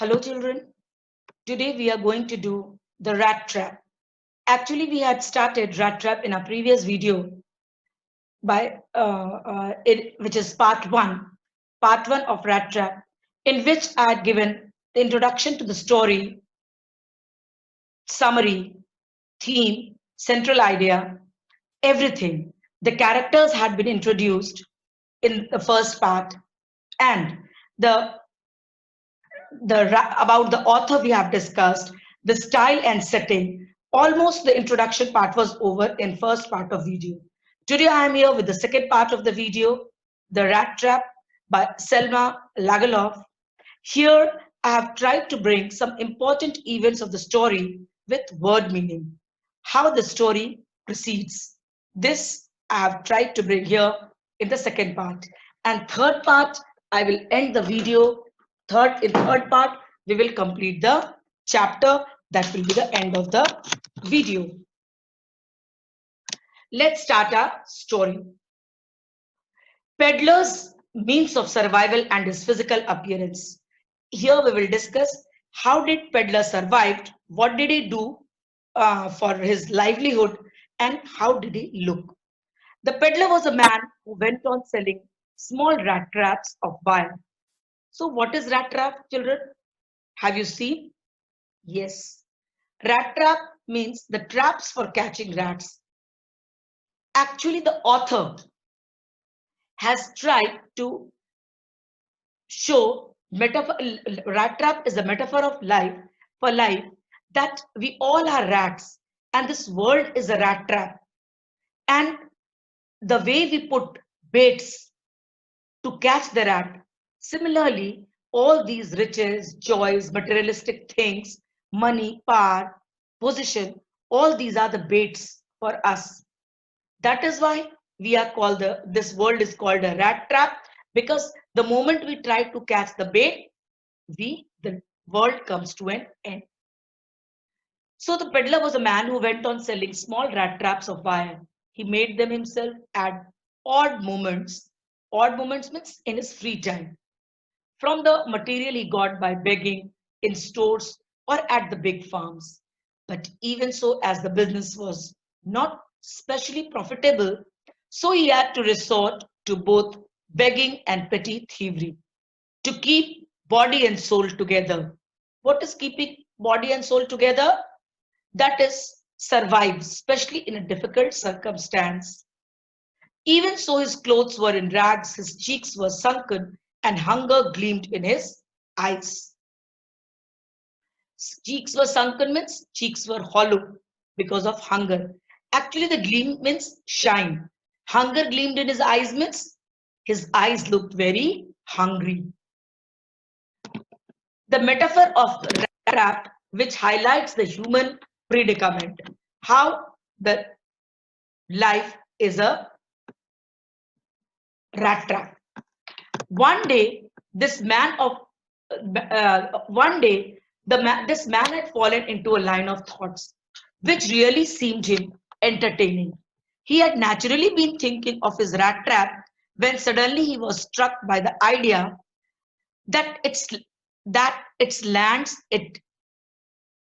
Hello, children. Today we are going to do the rat trap. Actually, we had started rat trap in our previous video which is part one of rat trap, in which I had given the introduction to the story, summary, theme, central idea, everything. The characters had been introduced in the first part, and the about the author we have discussed, the style and setting. Almost the introduction part was over in first part of video. Today I am here with the second part of the video, The Rat Trap by Selma Lagerlof. Here I have tried to bring some important events of the story with word meaning, how the story proceeds. This I have tried to bring here in the second part. And third part, I will end the video. In third part, we will complete the chapter. That will be the end of the video. Let's start our story. Peddler's means of survival and his physical appearance. Here we will discuss how did Peddler survived, what did he do for his livelihood, and how did he look. The peddler was a man who went on selling small rat traps of wire. So what is rat trap, children? Have you seen? Yes. Rat trap means the traps for catching rats. Actually, the author has tried to show metaphor. Rat trap is a metaphor of life for life, that we all are rats and this world is a rat trap, and the way we put baits to catch the rat. Similarly, all these riches, joys, materialistic things, money, power, position, all these are the baits for us. That is why we are called this world is called a rat trap, because the moment we try to catch the bait, the world comes to an end. So the peddler was a man who went on selling small rat traps of wire. He made them himself at odd moments. Odd moments means in his free time, from the material he got by begging in stores or at the big farms. But even so, as the business was not specially profitable, so he had to resort to both begging and petty thievery to keep body and soul together. What is keeping body and soul together? That is survive, especially in a difficult circumstance. Even so, his clothes were in rags, his cheeks were sunken, and hunger gleamed in his eyes. Cheeks were sunken means cheeks were hollow because of hunger. Actually, the gleam means shine. Hunger gleamed in his eyes means his eyes looked very hungry. The metaphor of trap, which highlights the human predicament, how the life is a rat trap. One day, one day, this man had fallen into a line of thoughts, which really seemed him entertaining. He had naturally been thinking of his rat trap when suddenly he was struck by the idea that its lands, its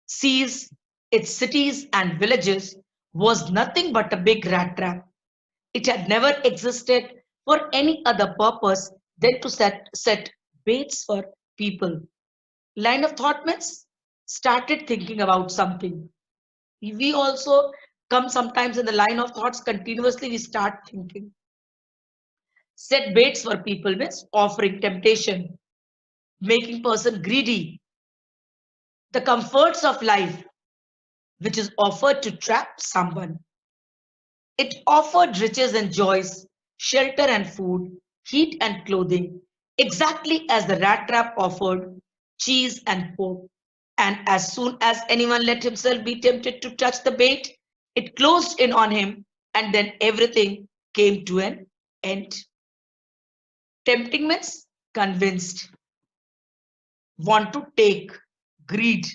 seas, its cities and villages was nothing but a big rat trap. It had never existed for any other purpose than to set baits for people. Line of thought means started thinking about something. We also come sometimes in the line of thoughts continuously, we start thinking. Set baits for people means offering temptation, making person greedy, the comforts of life which is offered to trap someone. It offered riches and joys, shelter and food, heat and clothing, exactly as the rat trap offered cheese and pork. And as soon as anyone let himself be tempted to touch the bait, it closed in on him, and then everything came to an end. Tempting means convinced, want to take, greed.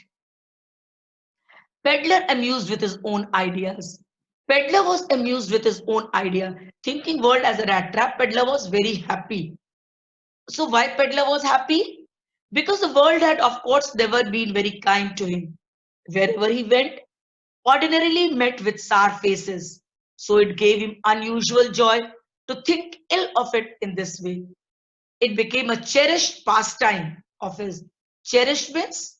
Peddler amused with his own ideas. Peddler was amused with his own idea. Thinking world as a rat trap, Peddler was very happy. So why Peddler was happy? because the world had, of course, never been very kind to him. Wherever he went, ordinarily met with sour faces. So it gave him unusual joy to think ill of it in this way. It became a cherished pastime of his. Cherished means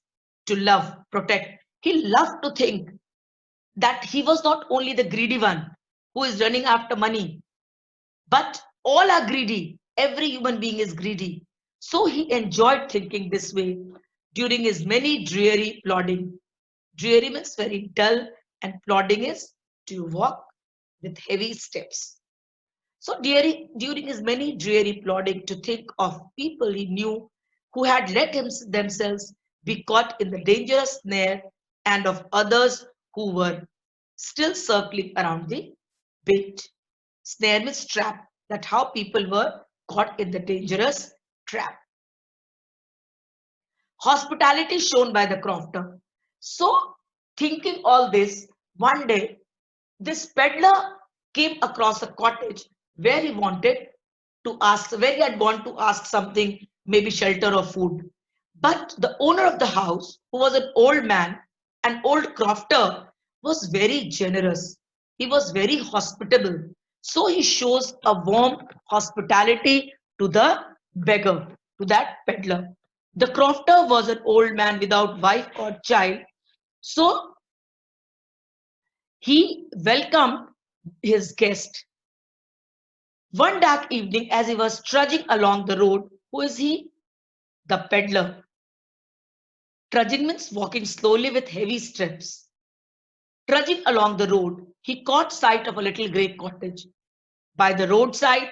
to love, protect. He loved to think that he was not only the greedy one who is running after money, but all are greedy. Every human being is greedy. So he enjoyed thinking this way during his many dreary plodding. Dreary means very dull, and plodding is to walk with heavy steps. So during his many dreary plodding to think of people he knew who had let themselves be caught in the dangerous snare and of others who were still circling around the bait. Snare means trap, that how people were caught in the dangerous trap. Hospitality shown by the crofter. So thinking all this, one day this peddler came across a cottage where he wanted to ask, where he had gone to ask something, maybe shelter or food. But the owner of the house, who was an old man, an old crofter, was very generous. He was very hospitable. So he shows a warm hospitality to the beggar, to that peddler. The crofter was an old man without wife or child. So he welcomed his guest. One dark evening, as he was trudging along the road, who is he? The peddler. Trudging means walking slowly with heavy steps. Trudging along the road, he caught sight of a little grey cottage by the roadside,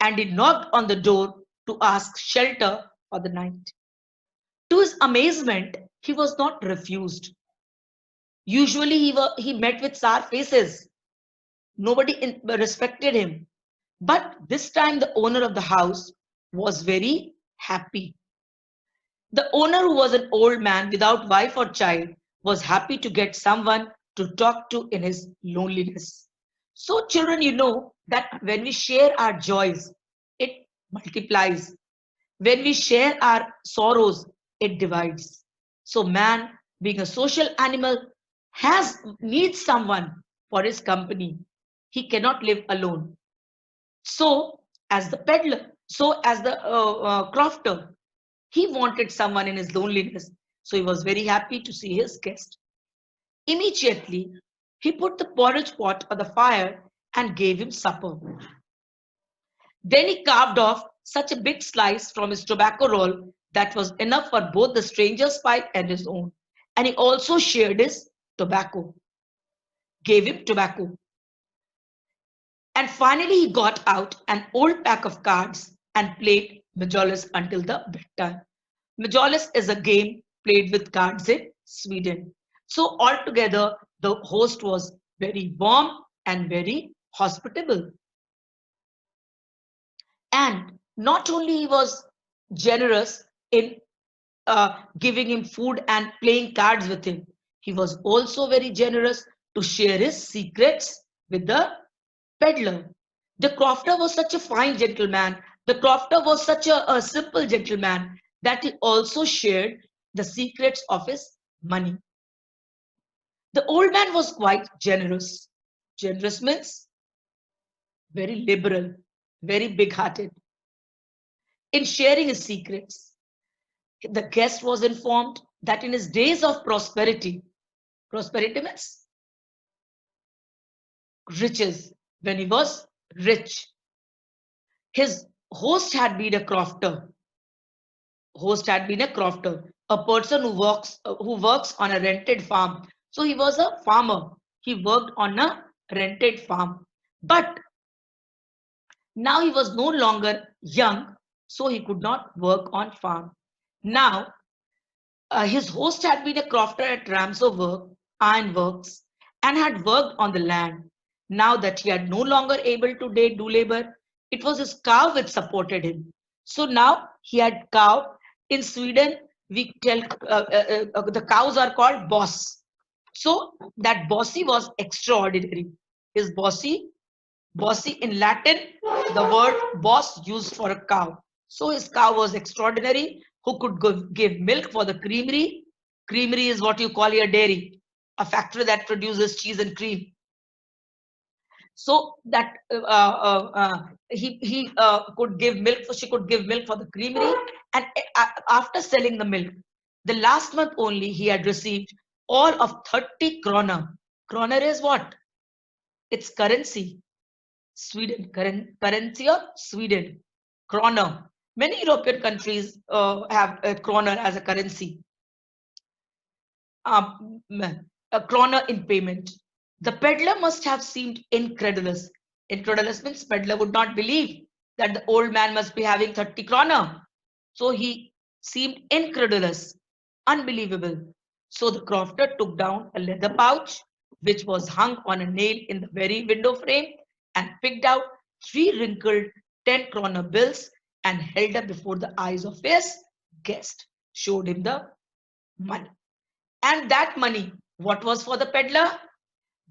and he knocked on the door to ask shelter for the night. To his amazement, he was not refused. Usually, he met with sour faces. Nobody respected him. But this time, the owner of the house was very happy. The owner, who was an old man without wife or child, was happy to get someone to talk to in his loneliness. So, children, you know that when we share our joys, it multiplies. When we share our sorrows, it divides. So, man, being a social animal, has needs someone for his company. He cannot live alone. So, as the peddler, so as the crofter, he wanted someone in his loneliness. So he was very happy to see his guest. Immediately, he put the porridge pot on the fire and gave him supper. Then he carved off such a big slice from his tobacco roll that was enough for both the stranger's pipe and his own. And he also shared his tobacco, gave him tobacco. And finally, he got out an old pack of cards and played Majolus until the bedtime. Majolus is a game played with cards in Sweden. So altogether, the host was very warm and very hospitable. And not only he was generous in giving him food and playing cards with him, he was also very generous to share his secrets with the peddler. The crofter was such a fine gentleman. The crofter was such a simple gentleman that he also shared the secrets of his money. The old man was quite generous. Generous means very liberal, very big hearted in sharing his secrets. The guest was informed that in his days of prosperity, prosperity means riches, when he was rich, his host had been a crofter. Host had been a crofter, a person who works on a rented farm. So he was a farmer. He worked on a rented farm. But now he was no longer young, so he could not work on farm. Now his host had been a crofter at Ramso work, Iron Works, and had worked on the land. Now that he had no longer able to do labor, it was his cow which supported him. So now he had cow. In Sweden, we tell the cows are called boss. So that bossy was extraordinary. His bossy in Latin, the word boss used for a cow. So his cow was extraordinary. who could give milk for the creamery. Creamery is what you call your dairy, a factory that produces cheese and cream. So that he could give milk, for she could give milk for the creamery, and after selling the milk, the last month only he had received all of 30 kroner. Kroner is what? It's currency. Sweden, currency of Sweden, kroner. Many European countries have a kroner as a currency, um, a kroner in payment. The peddler must have seemed incredulous. Incredulous means peddler would not believe that the old man must be having 30 kroner. So he seemed incredulous, unbelievable. So the crofter took down a leather pouch, which was hung on a nail in the very window frame, and picked out three wrinkled 10 kroner bills and held up before the eyes of his guest, showed him the money. And that money, what was for the peddler?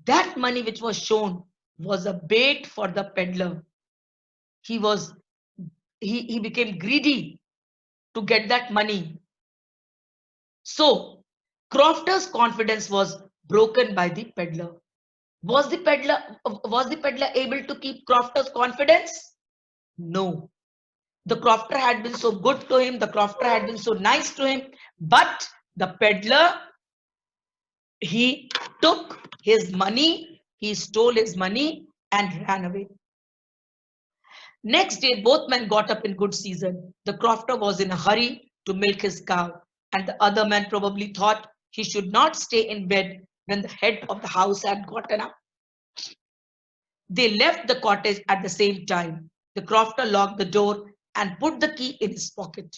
That money which was shown was a bait for the peddler. He was he became greedy to get that money. So Crofter's confidence was broken by the peddler. Was the peddler able to keep Crofter's confidence? No. The crofter had been so good to him, the crofter had been so nice to him, but the peddler, he took his money, he stole his money and ran away. Next day, both men got up in good season. The crofter was in a hurry to milk his cow, and the other man probably thought he should not stay in bed when the head of the house had gotten up. They left the cottage at the same time. The crofter locked the door and put the key in his pocket.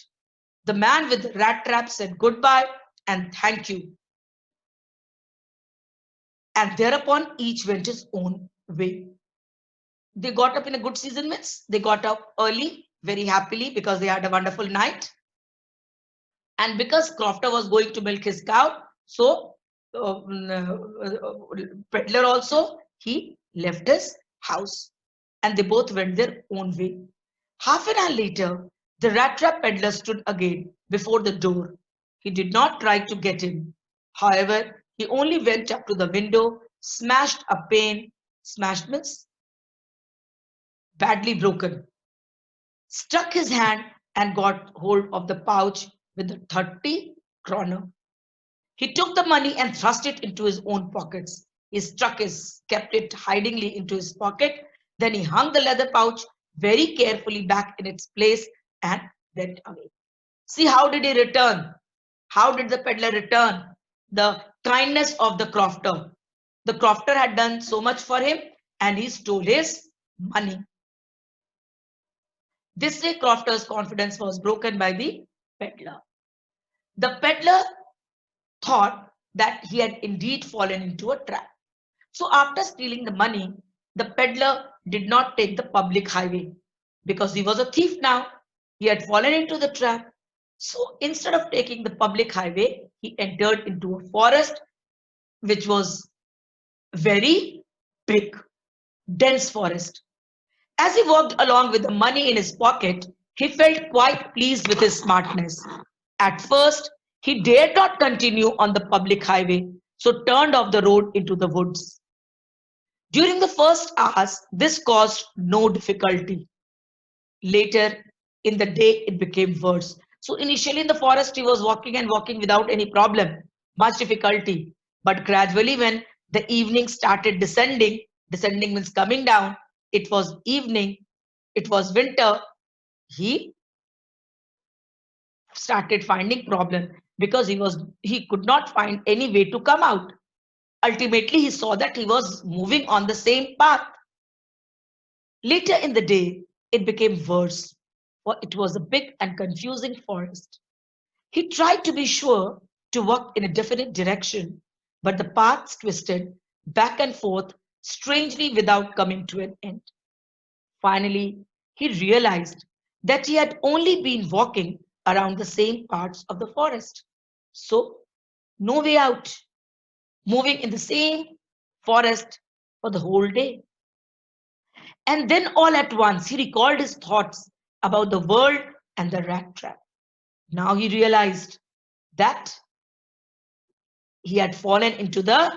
The man with the rat trap said goodbye and thank you, and thereupon each went his own way. They got up in a good season, means they got up early, very happily, because they had a wonderful night. And because Crofter was going to milk his cow, so peddler also, he left his house and they both went their own way. Half an hour later, the rat trap peddler stood again before the door. He did not try to get in. However, he only went up to the window, smashed a pane, smashed means badly broken, struck his hand and got hold of the pouch with the 30 kroner. He took the money and thrust it into his own pockets. He kept it hidingly into his pocket. Then he hung the leather pouch very carefully back in its place and went away. See, how did he return? How did the peddler return? The kindness of the crofter. The crofter had done so much for him and he stole his money. This way, Crofter's confidence was broken by the peddler. The peddler thought that he had indeed fallen into a trap. So after stealing the money, the peddler did not take the public highway because he was a thief now. He had fallen into the trap. So instead of taking the public highway, he entered into a forest which was very big, dense forest. As he walked along with the money in his pocket, he felt quite pleased with his smartness. At first, he dared not continue on the public highway, so turned off the road into the woods. During the first hours, this caused no difficulty. Later in the day, it became worse. So initially in the forest, he was walking and walking without any problem, much difficulty. But gradually, when the evening started descending means coming down, it was evening, it was winter, he started finding problem because he could not find any way to come out. Ultimately, he saw that he was moving on the same path. Later in the day, it became worse, for it was a big and confusing forest. He tried to be sure to walk in a definite direction, but the paths twisted back and forth strangely without coming to an end. Finally, he realized that he had only been walking around the same parts of the forest. So, no way out, moving in the same forest for the whole day. And then all at once, he recalled his thoughts about the world and the rat trap. Now he realized that he had fallen into the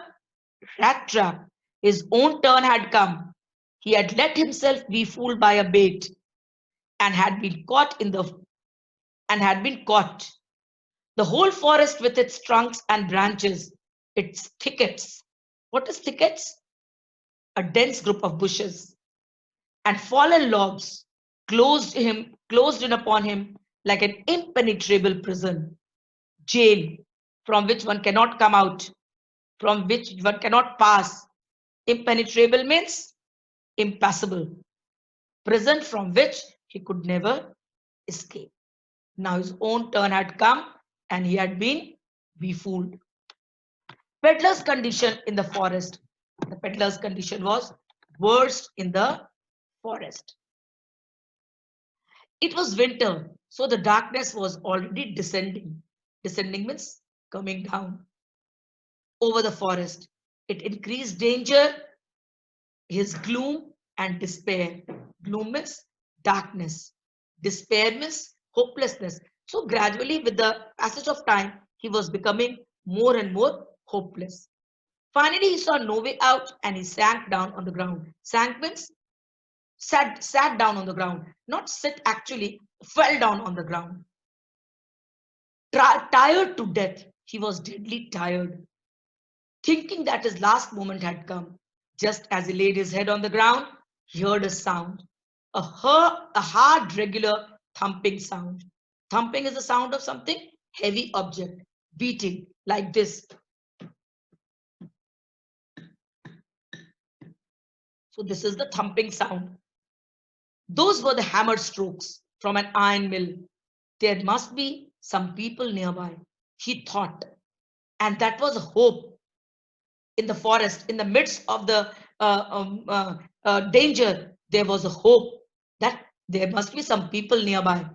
rat trap. His own turn had come. He had let himself be fooled by a bait and had been caught in the and had been caught. The whole forest with its trunks and branches, its thickets. What is thickets? A dense group of bushes and fallen logs closed in upon him like an impenetrable prison, jail from which one cannot come out, from which one cannot pass. Impenetrable means impassable. Prison from which he could never escape. Now his own turn had come and he had been befooled. Peddler's condition in the forest. The peddler's condition was worst in the forest. It was winter, so the darkness was already descending. Descending means coming down over the forest. It increased danger, his gloom and despair. Gloom means darkness. Despair means hopelessness. So gradually, with the passage of time, he was becoming more and more hopeless. Finally, he saw no way out and he sank down on the ground. Sank means sat down on the ground, not sit actually, fell down on the ground. Tired to death, he was deadly tired, thinking that his last moment had come. Just as he laid his head on the ground, he heard a sound, a hard, regular thumping sound. Thumping is the sound of something heavy object beating like this. So this is the thumping sound. Those were the hammer strokes from an iron mill. There must be some people nearby, he thought. And that was a hope in the forest, in the midst of the danger. There was a hope that there must be some people nearby.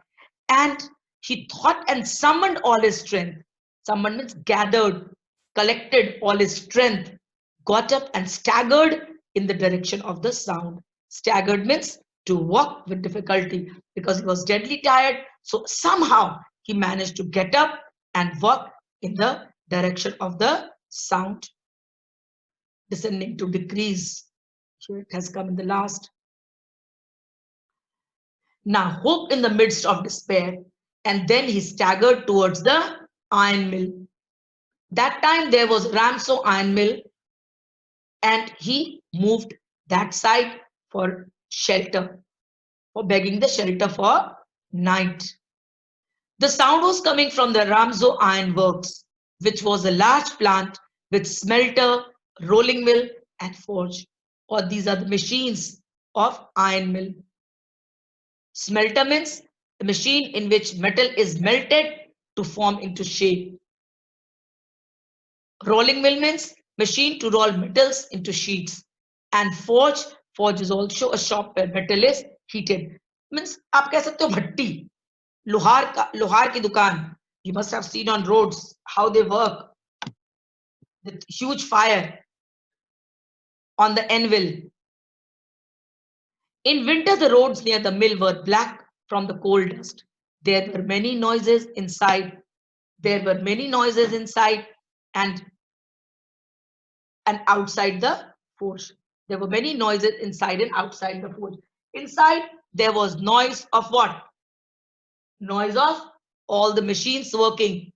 And he thought and summoned all his strength. Summoned means gathered, collected all his strength, got up and staggered in the direction of the sound. Staggered means to walk with difficulty because he was deadly tired. So somehow he managed to get up and walk in the direction of the sound, descending to decrease. Here it has come in the last. Now hope in the midst of despair, and then he staggered towards the iron mill. That time there was Ramso iron mill, and he moved that side for shelter, for begging the shelter for night. The sound was coming from the Ramso Iron Works, which was a large plant with smelter, rolling mill, and forge. Or these are the machines of iron mill. Smelter means the machine in which metal is melted to form into shape. Rolling mill means machine to roll metals into sheets. And forge is also a shop where metal is heated. Means आप कह सकते हो भट्टी, लोहार की दुकान. You must have seen on roads how they work. The huge fire on the anvil. In winter, the roads near the mill were black from the coal dust. There were many noises inside. There were many noises inside and outside the forge. There were many noises inside and outside the forge. Inside, there was noise of what? Noise of all the machines working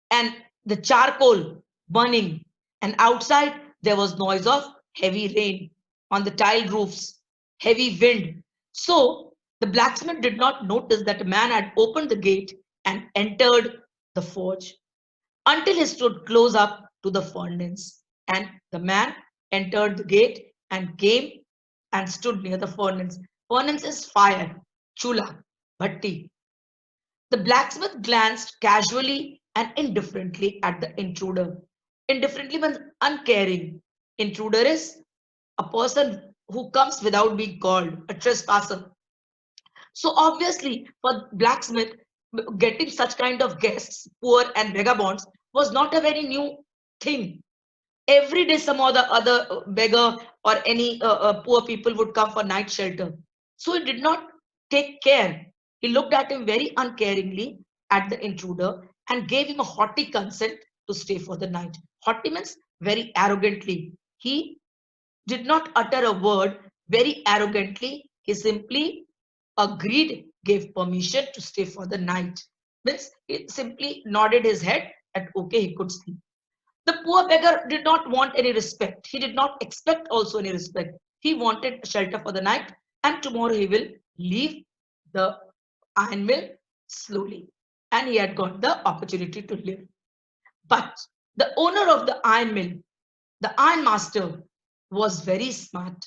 and the charcoal burning. And outside, there was noise of heavy rain on the tiled roofs, heavy wind. So the blacksmith did not notice that a man had opened the gate and entered the forge until he stood close up to the furnace. And the man entered the gate and came and stood near the furnace. Furnace is fire, chula, bhatti. The blacksmith glanced casually and indifferently at the intruder. Indifferently means uncaring. Intruder is a person who comes without being called, a trespasser. So obviously, for blacksmith, getting such kind of guests, poor and vagabonds, was not a very new thing. Every day, some or the other beggar or any poor people would come for night shelter. So he did not take care. He looked at him very uncaringly at the intruder and gave him a haughty consent to stay for the night. Haughty means very arrogantly. He did not utter a word very arrogantly. He simply agreed, gave permission to stay for the night. Means he simply nodded his head and okay, he could sleep. The poor beggar did not want any respect. He did not expect also any respect. He wanted shelter for the night and tomorrow he will leave the iron mill slowly. And he had got the opportunity to live. But the owner of the iron mill, the iron master, was very smart.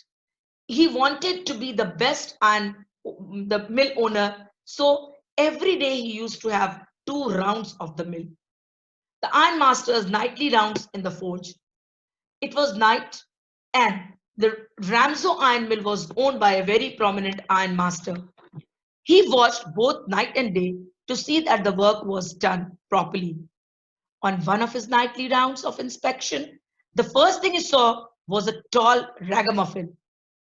He wanted to be the best and the mill owner. So every day he used to have 2 rounds of the mill. The iron master's nightly rounds in the forge. It was night, and the Ramso iron mill was owned by a very prominent iron master. He watched both night and day to see that the work was done properly. On one of his nightly rounds of inspection, the first thing he saw was a tall ragamuffin.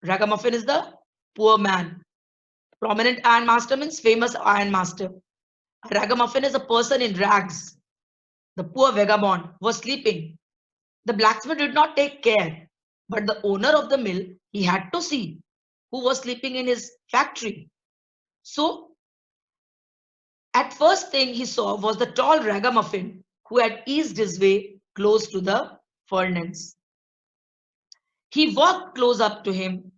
Ragamuffin is the poor man. Prominent iron master means famous iron master. A ragamuffin is a person in rags. The poor vagabond was sleeping. The blacksmith did not take care, but the owner of the mill, he had to see who was sleeping in his factory. So, at first thing he saw was the tall ragamuffin who had eased his way close to the furnace. He walked close up to him,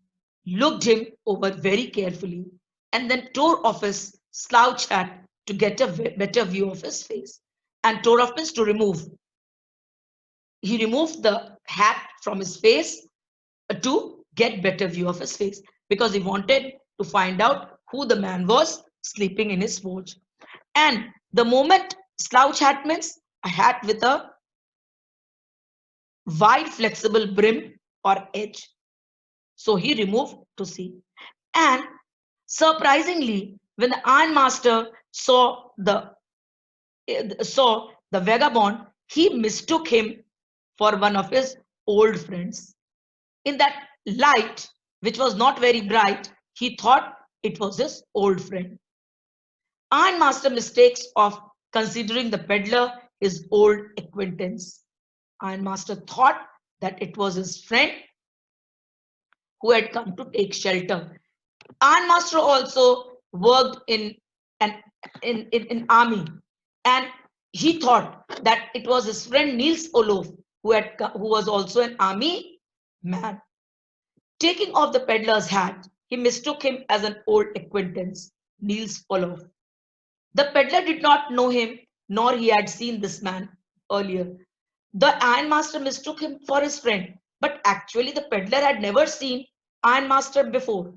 looked him over very carefully, and then tore off his slouch hat to get a better view of his face. And tore off means to remove. He removed the hat from his face to get better view of his face because he wanted to find out who the man was sleeping in his forge. And the moment slouch hat means a hat with a wide flexible brim or edge. So he removed to see. And surprisingly, when the ironmaster saw the vagabond, he mistook him for one of his old friends. In that light, which was not very bright, he thought it was his old friend. Ironmaster mistakes of considering the peddler his old acquaintance. Ironmaster thought that it was his friend who had come to take shelter. Ironmaster also worked an in army, and he thought that it was his friend Niels Olof who was also an army man. Taking off the peddler's hat, he mistook him as an old acquaintance, Niels Olof. The peddler did not know him, nor he had seen this man earlier. The ironmaster mistook him for his friend, but actually the peddler had never seen ironmaster before.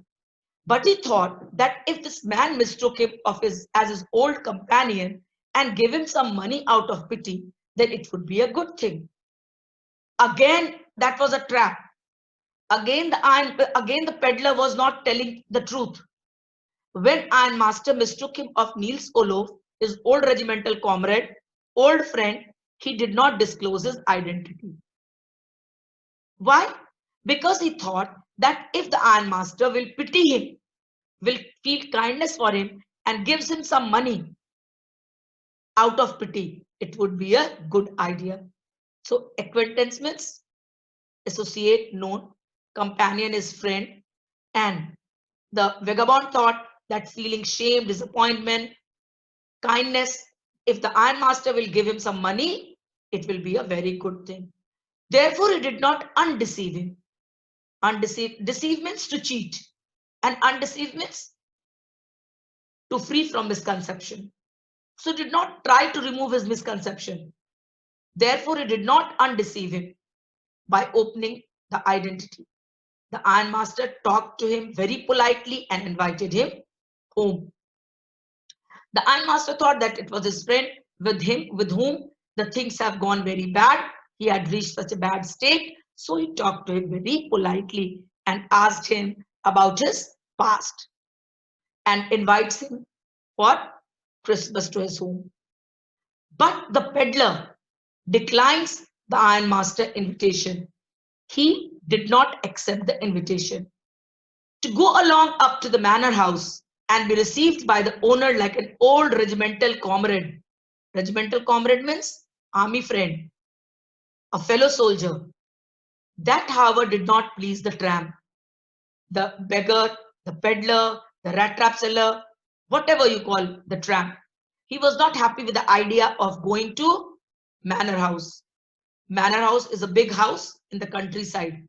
But he thought that if this man mistook him as his old companion and gave him some money out of pity, then it would be a good thing. Again, that was a trap. Again, the peddler was not telling the truth. When Ironmaster mistook him of Niels Olof, his old regimental comrade, old friend, he did not disclose his identity. Why? Because he thought that if the Ironmaster will pity him, will feel kindness for him, and gives him some money out of pity, it would be a good idea. So, acquaintance means associate, known, companion is friend, and the vagabond thought that feeling shame, disappointment, kindness, if the ironmaster will give him some money, it will be a very good thing. Therefore, he did not undeceive him. Deceive means to cheat, and undeceive means to free from misconception. So, he did not try to remove his misconception. Therefore, he did not undeceive him by opening the identity. The ironmaster talked to him very politely and invited him home. The ironmaster thought that it was his friend with whom the things have gone very bad. He had reached such a bad state. So he talked to him very politely and asked him about his past and invites him for Christmas to his home. But the peddler declines the ironmaster invitation. He did not accept the invitation to go along up to the manor house and be received by the owner like an old regimental comrade. Regimental comrade means army friend, a fellow soldier. That, however, did not please the tramp, the beggar, the peddler, the rat trap seller, whatever you call the tramp. He was not happy with the idea of going to manor house. Manor house is a big house in the countryside.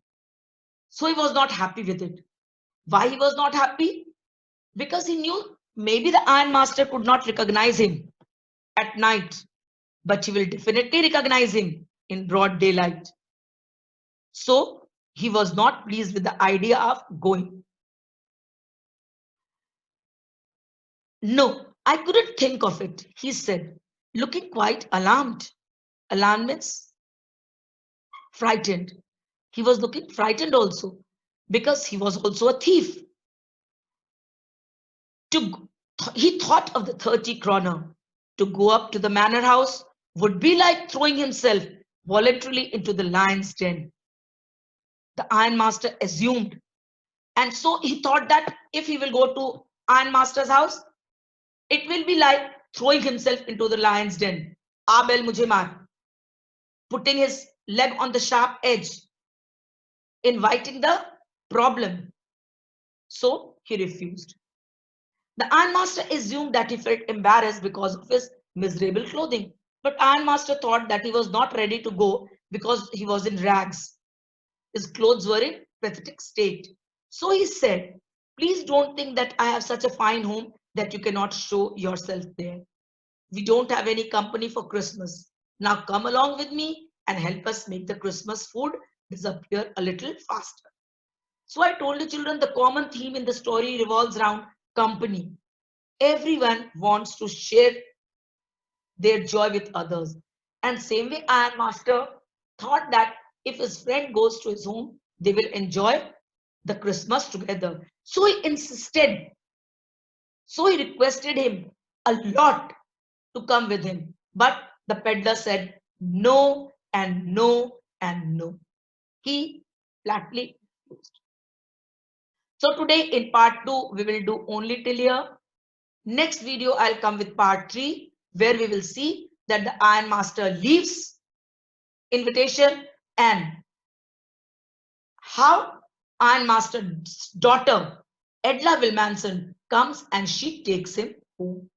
So he was not happy with it. Why he was not happy? Because he knew maybe the ironmaster could not recognize him at night, but he will definitely recognize him in broad daylight. So he was not pleased with the idea of going. No, I couldn't think of it, he said, looking quite alarmed. Alarmed means frightened. He was looking frightened also because he was also a thief. He thought of the 30 kroner. To go up to the manor house would be like throwing himself voluntarily into the lion's den. The ironmaster assumed, and so he thought that if he will go to ironmaster's house, it will be like throwing himself into the lion's den. Abel mujhe maar, putting his leg on the sharp edge, inviting the problem. So he refused. The ironmaster assumed that he felt embarrassed because of his miserable clothing. But ironmaster thought that he was not ready to go because he was in rags. His clothes were in pathetic state. So he said, "Please don't think that I have such a fine home that you cannot show yourself there. We don't have any company for Christmas. Now come along with me and help us make the Christmas food disappear a little faster." So I told the children the common theme in the story revolves around company. Everyone wants to share their joy with others. And same way, Iron Master thought that if his friend goes to his home, they will enjoy the Christmas together. So he insisted. So he requested him a lot to come with him. But the peddler said no and no and no. He flatly refused. So today in part 2, we will do only till here. Next video, I'll come with part 3, where we will see that the Iron Master leaves invitation and how Iron Master's daughter, Edla Wilmanson, comes and she takes him home.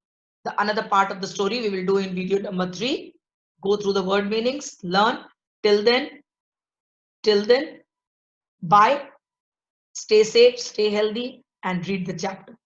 The another part of the story we will do in video number 3. Go through the word meanings, learn. Till then, bye. Stay safe, stay healthy, and read the chapter.